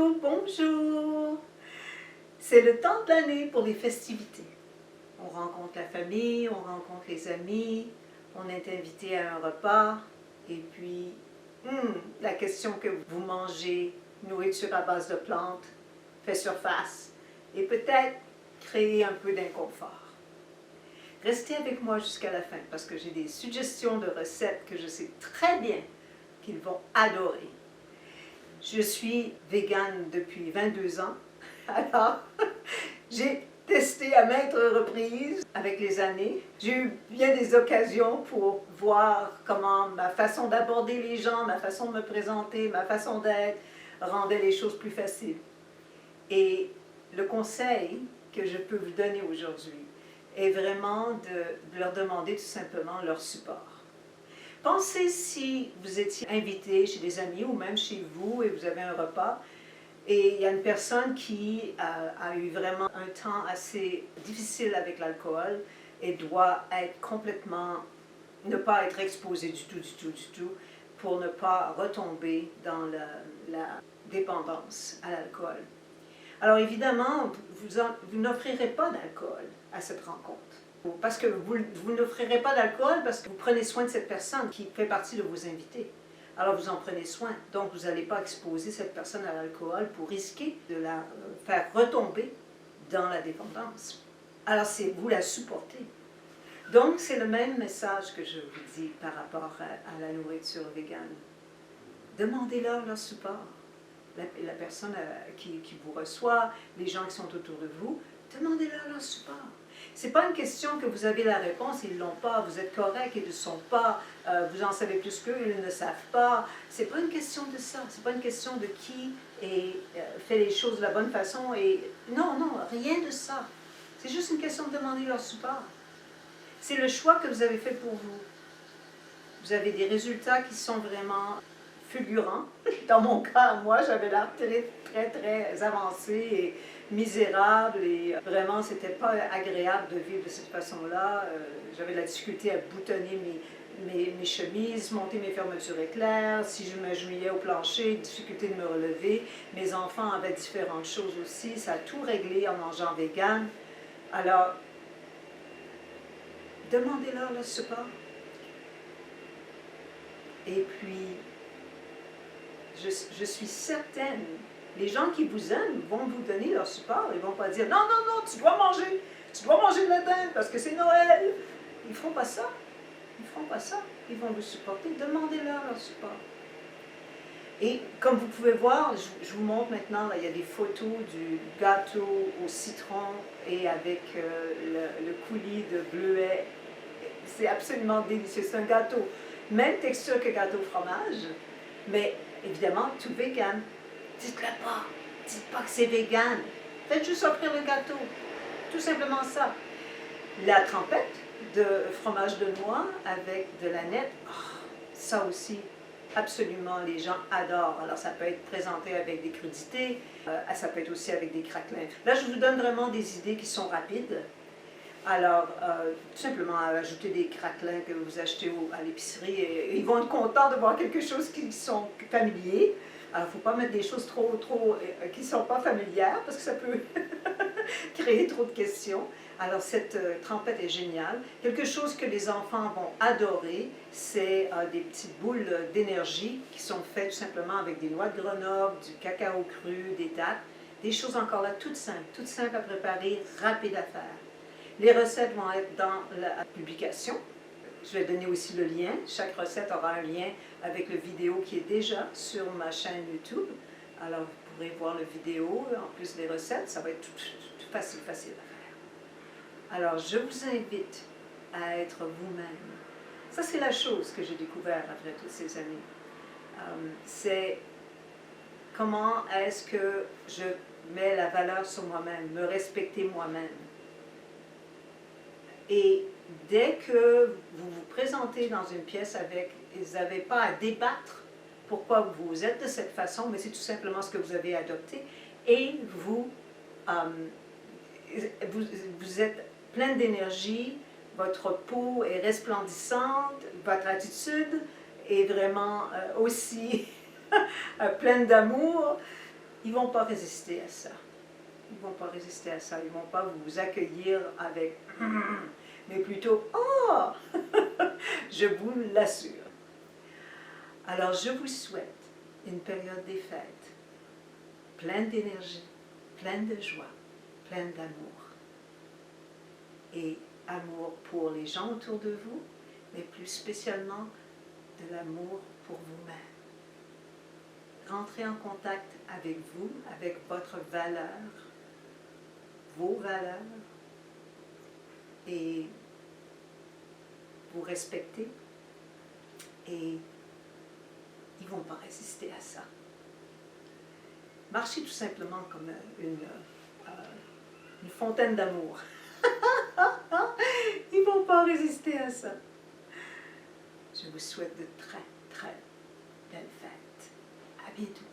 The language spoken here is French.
Bonjour, bonjour. C'est le temps de l'année pour les festivités. On rencontre la famille, on rencontre les amis, on est invité à un repas et puis la question que vous mangez, nourriture à base de plantes, fait surface et peut-être créer un peu d'inconfort. Restez avec moi jusqu'à la fin parce que j'ai des suggestions de recettes que je sais très bien qu'ils vont adorer. Je suis végane depuis 22 ans, alors j'ai testé à maintes reprises avec les années. J'ai eu bien des occasions pour voir comment ma façon d'aborder les gens, ma façon de me présenter, ma façon d'être rendait les choses plus faciles. Et le conseil que je peux vous donner aujourd'hui est vraiment de leur demander tout simplement leur support. Pensez si vous étiez invité chez des amis ou même chez vous et vous avez un repas et il y a une personne qui a eu vraiment un temps assez difficile avec l'alcool et doit être complètement, ne pas être exposée du tout pour ne pas retomber dans la dépendance à l'alcool. Alors évidemment, vous n'offrirez pas d'alcool à cette rencontre. Parce que vous n'offrirez pas d'alcool parce que vous prenez soin de cette personne qui fait partie de vos invités. Alors vous en prenez soin. Donc vous n'allez pas exposer cette personne à l'alcool pour risquer de la faire retomber dans la dépendance. Alors c'est vous la supportez. Donc c'est le même message que je vous dis par rapport à la nourriture végane. Demandez-leur leur support. La personne qui vous reçoit, les gens qui sont autour de vous, demandez-leur leur support. Ce n'est pas une question que vous avez la réponse, ils ne l'ont pas, vous êtes correct, ils ne le sont pas, vous en savez plus qu'eux, ils ne savent pas. Ce n'est pas une question de ça, ce n'est pas une question de qui fait les choses de la bonne façon. Non, rien de ça. C'est juste une question de demander leur support. C'est le choix que vous avez fait pour vous. Vous avez des résultats qui sont vraiment fulgurants. Dans mon cas, moi, j'avais l'arthrite très avancée et misérable et vraiment, c'était pas agréable de vivre de cette façon-là. J'avais de la difficulté à boutonner mes chemises, monter mes fermetures éclairs. Si je m'agenouillais au plancher, difficulté de me relever. Mes enfants avaient différentes choses aussi. Ça a tout réglé en mangeant vegan. Alors, demandez-leur le support. Et puis, je suis certaine, les gens qui vous aiment vont vous donner leur support. Ils ne vont pas dire « Non, tu dois manger de la dinde parce que c'est Noël. » Ils ne feront pas ça. Ils ne feront pas ça. Ils vont vous supporter. Demandez-leur leur support. Et comme vous pouvez voir, je vous montre maintenant, là, il y a des photos du gâteau au citron et avec le coulis de bleuet. C'est absolument délicieux. C'est un gâteau, même texture que gâteau au fromage, mais évidemment, tout vegan. Dites-le pas. Dites pas que c'est vegan. Faites juste offrir le gâteau. Tout simplement ça. La trempette de fromage de noix avec de la nette, ça aussi, absolument, les gens adorent. Alors, ça peut être présenté avec des crudités, ça peut être aussi avec des craquelins. Là, je vous donne vraiment des idées qui sont rapides. Alors, tout simplement, ajouter des craquelins que vous achetez à l'épicerie et ils vont être contents de voir quelque chose qui sont familiers. Alors, il ne faut pas mettre des choses qui ne sont pas familières parce que ça peut créer trop de questions. Alors, cette trempette est géniale. Quelque chose que les enfants vont adorer, c'est des petites boules d'énergie qui sont faites tout simplement avec des noix de Grenoble, du cacao cru, des dattes. Des choses encore là toutes simples à préparer, rapides à faire. Les recettes vont être dans la publication. Je vais donner aussi le lien. Chaque recette aura un lien avec le vidéo qui est déjà sur ma chaîne YouTube. Alors, vous pourrez voir la vidéo, en plus des recettes. Ça va être tout facile à faire. Alors, je vous invite à être vous-même. Ça, c'est la chose que j'ai découvert après toutes ces années. C'est comment est-ce que je mets la valeur sur moi-même, me respecter moi-même. Et dès que vous vous présentez dans une pièce avec, vous n'avez pas à débattre pourquoi vous êtes de cette façon, mais c'est tout simplement ce que vous avez adopté. Et vous êtes plein d'énergie, votre peau est resplendissante, votre attitude est vraiment aussi pleine d'amour. ils ne vont pas résister à ça. Ils ne vont pas résister à ça. Ils ne vont pas vous accueillir avec mais plutôt oh je vous l'assure. Alors je vous souhaite une période des fêtes, pleine d'énergie, pleine de joie, pleine d'amour. Et amour pour les gens autour de vous, mais plus spécialement de l'amour pour vous-même. Rentrez en contact avec vous, avec votre valeur, vos valeurs, et vous respectez, et ils ne vont pas résister à ça. Marchez tout simplement comme une fontaine d'amour. Ils ne vont pas résister à ça. Je vous souhaite de très, très belles fêtes. À bientôt.